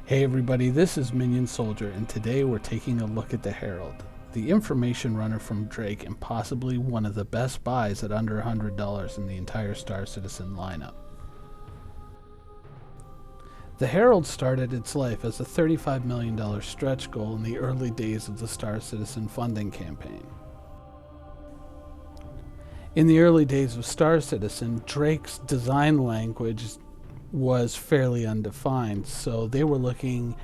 Hey everybody, this is Minion Soldier, and today we're taking a look at the Herald, the information runner from Drake and possibly one of the best buys at under $100 in the entire Star Citizen lineup. The Herald started its life as a $35 million stretch goal in the early days of the Star Citizen funding campaign. In the early days of Star Citizen, Drake's design language was fairly undefined, so they were looking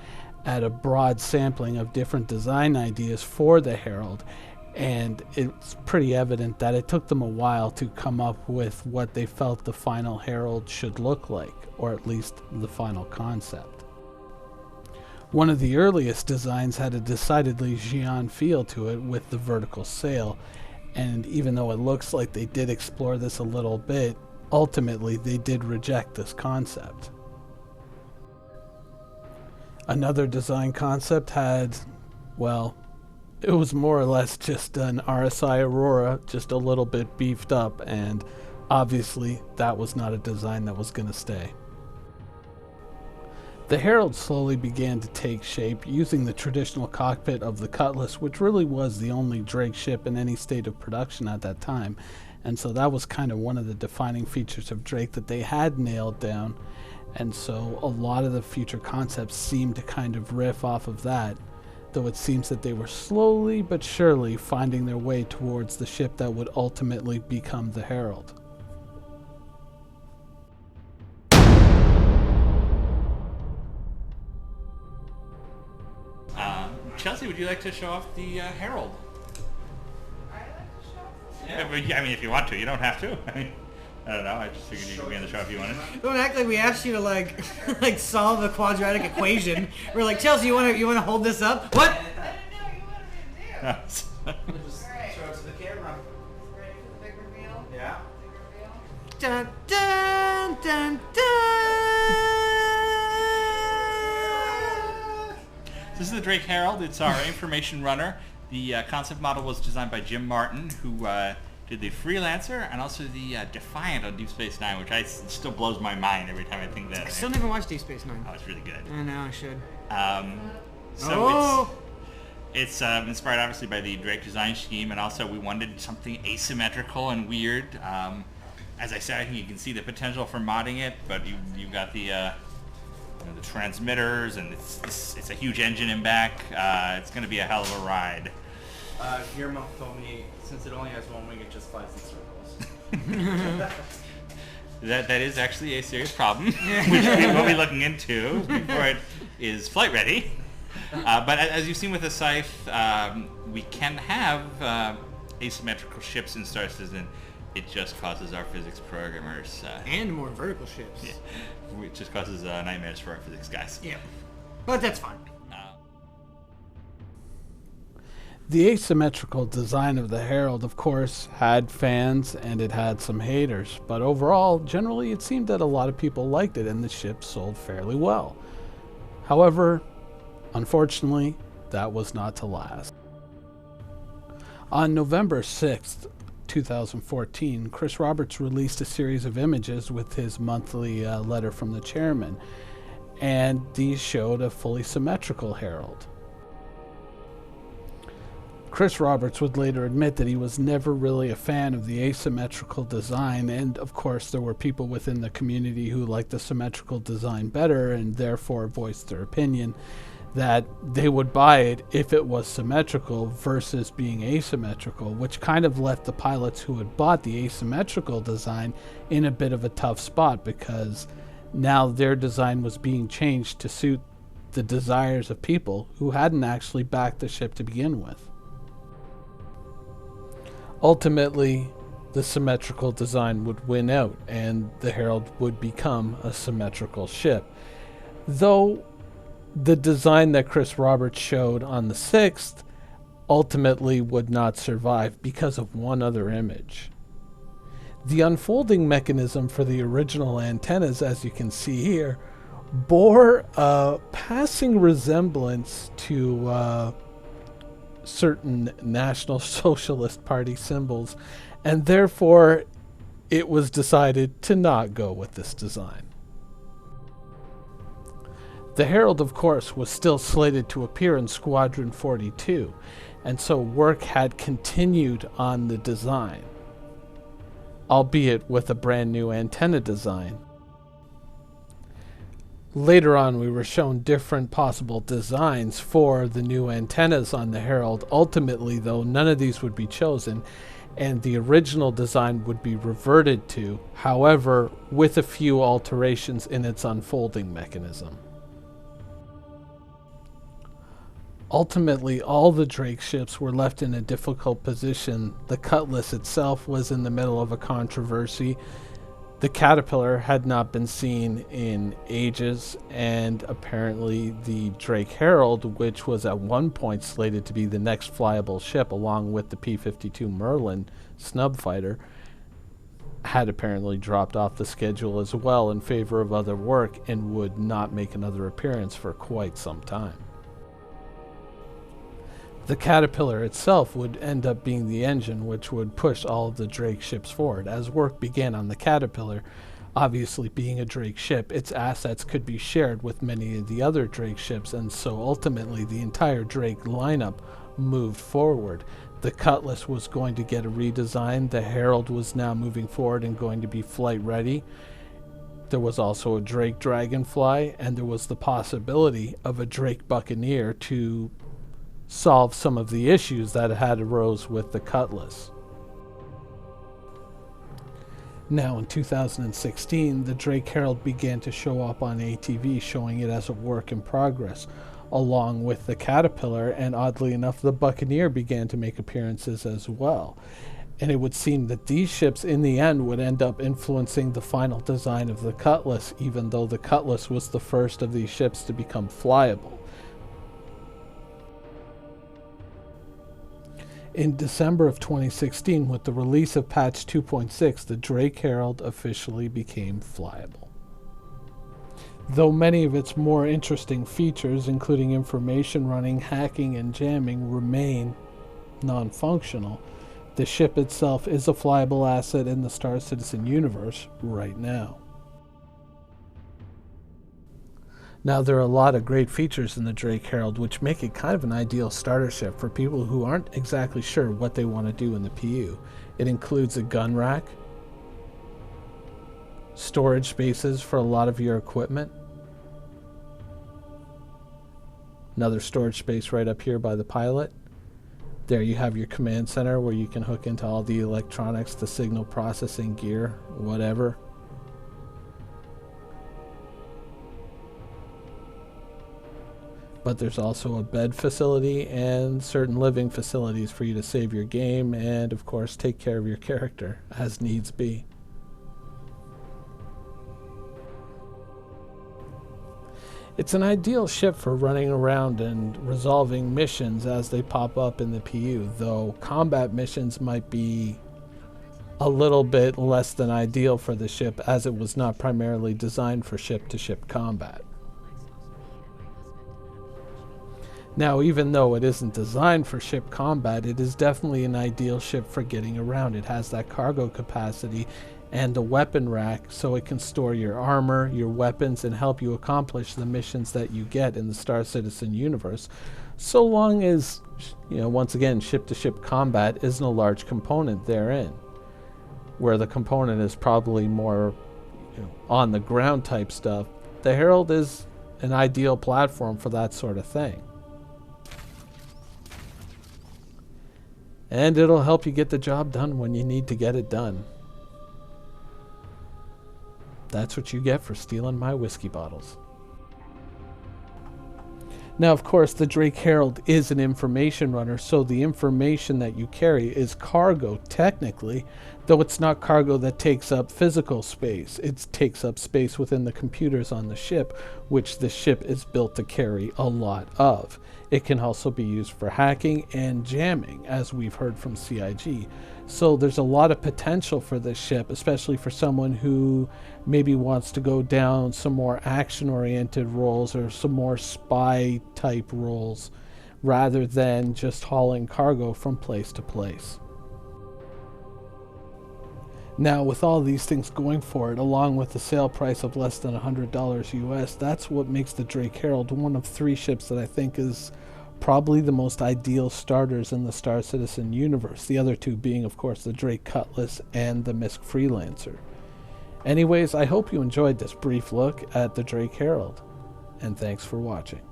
at a broad sampling of different design ideas for the Herald, and it's pretty evident that it took them a while to come up with what they felt the final Herald should look like, or at least the final concept. One of the earliest designs had a decidedly Xi'an feel to it with the vertical sail, and even though it looks like they did explore this a little bit, ultimately they did reject this concept. Another design concept had, well, it was more or less just an RSI Aurora, just a little bit beefed up, and obviously that was not a design that was going to stay. The Herald slowly began to take shape using the traditional cockpit of the Cutlass, which really was the only Drake ship in any state of production at that time, and so that was kind of one of the defining features of Drake that they had nailed down, and so a lot of the future concepts seemed to kind of riff off of that, though it seems that they were slowly but surely finding their way towards the ship that would ultimately become the Herald. Chelsea, would you like to show off the Herald? I like to show. Yeah. I mean, if you want to, you don't have to. I mean, I don't know. I just figured you could be on the show if you wanted. Don't act like we asked you to like solve a quadratic equation. We're like, Chelsea, you wanna hold this up? What? I didn't know you would have been there. Just Alright. show it to the camera. Ready for the big reveal? Yeah. Big reveal? Dun dun dun dun. This is the Drake Herald. It's our information runner. The concept model was designed by Jim Martin, who did the Freelancer and also the Defiant on Deep Space Nine, which still blows my mind every time I think that. I still never watched Deep Space Nine. Oh, it's really good. I know I should. It's inspired obviously by the Drake design scheme, and also we wanted something asymmetrical and weird. As I said, I think you can see the potential for modding it, but you've got the the transmitters, and it's a huge engine in back. It's going to be a hell of a ride. Guillermo told me since it only has one wing, it just flies in circles. That is actually a serious problem, which we will be looking into before it is flight ready. But as you've seen with the Scythe, we can have asymmetrical ships in Star Citizen. It just causes our physics programmers And more vertical ships. yeah, it just causes nightmares for our physics guys. Yeah. But that's fine. The asymmetrical design of the Herald, of course, had fans and it had some haters, but overall, generally it seemed that a lot of people liked it and the ship sold fairly well. However, unfortunately, that was not to last. On November 6th, 2014, Chris Roberts released a series of images with his monthly letter from the chairman, and these showed a fully symmetrical Herald. Chris Roberts would later admit that he was never really a fan of the asymmetrical design, and of course there were people within the community who liked the symmetrical design better and therefore voiced their opinion that they would buy it if it was symmetrical versus being asymmetrical, which kind of left the pilots who had bought the asymmetrical design in a bit of a tough spot, because now their design was being changed to suit the desires of people who hadn't actually backed the ship to begin with. Ultimately, the symmetrical design would win out and the Herald would become a symmetrical ship, though the design that Chris Roberts showed on the 6th ultimately would not survive because of one other image. The unfolding mechanism for the original antennas, as you can see here, bore a passing resemblance to certain National Socialist Party symbols, and therefore it was decided to not go with this design. The Herald, of course, was still slated to appear in Squadron 42, and so work had continued on the design, albeit with a brand new antenna design. Later on, we were shown different possible designs for the new antennas on the Herald. Ultimately, though, none of these would be chosen, and the original design would be reverted to, however, with a few alterations in its unfolding mechanism. Ultimately, all the Drake ships were left in a difficult position. The Cutlass itself was in the middle of a controversy. The Caterpillar had not been seen in ages, and apparently the Drake Herald, which was at one point slated to be the next flyable ship along with the P-52 Merlin snub fighter, had apparently dropped off the schedule as well in favor of other work and would not make another appearance for quite some time. The Caterpillar itself would end up being the engine which would push all of the Drake ships forward. As work began on the Caterpillar, obviously being a Drake ship, its assets could be shared with many of the other Drake ships, and so ultimately the entire Drake lineup moved forward. The Cutlass was going to get a redesign. The Herald was now moving forward and going to be flight ready. There was also a Drake Dragonfly, and there was the possibility of a Drake Buccaneer to solve some of the issues that had arose with the Cutlass. Now in 2016, the Drake Herald began to show up on ATV, showing it as a work in progress, along with the Caterpillar, and oddly enough, the Buccaneer began to make appearances as well. And it would seem that these ships in the end would end up influencing the final design of the Cutlass, even though the Cutlass was the first of these ships to become flyable. In December of 2016, with the release of patch 2.6, the Drake Herald officially became flyable. Though many of its more interesting features, including information running, hacking, and jamming, remain non-functional, the ship itself is a flyable asset in the Star Citizen universe right now. Now, there are a lot of great features in the Drake Herald which make it kind of an ideal starter ship for people who aren't exactly sure what they want to do in the PU. It includes a gun rack, storage spaces for a lot of your equipment, another storage space right up here by the pilot. There you have your command center where you can hook into all the electronics, the signal processing gear, whatever. But there's also a bed facility and certain living facilities for you to save your game and, of course, take care of your character as needs be. It's an ideal ship for running around and resolving missions as they pop up in the PU, though combat missions might be a little bit less than ideal for the ship, as it was not primarily designed for ship-to-ship combat. Now, even though it isn't designed for ship combat, it is definitely an ideal ship for getting around. It has that cargo capacity and a weapon rack, so it can store your armor, your weapons, and help you accomplish the missions that you get in the Star Citizen universe, so long as, once again, ship-to-ship combat isn't a large component therein, where the component is probably more on-the-ground type stuff. The Herald is an ideal platform for that sort of thing. And it'll help you get the job done when you need to get it done. That's what you get for stealing my whiskey bottles. Now, of course, the Drake Herald is an information runner, so the information that you carry is cargo, technically, though it's not cargo that takes up physical space. It takes up space within the computers on the ship, which the ship is built to carry a lot of. It can also be used for hacking and jamming, as we've heard from CIG. So there's a lot of potential for this ship, especially for someone who maybe wants to go down some more action-oriented roles or some more spy-type roles, rather than just hauling cargo from place to place. Now, with all these things going for it, along with the sale price of less than $100 US, that's what makes the Drake Herald one of 3 ships that I think is probably the most ideal starters in the Star Citizen universe. The other 2 being, of course, the Drake Cutlass and the Misk Freelancer. Anyways, I hope you enjoyed this brief look at the Drake Herald, and thanks for watching.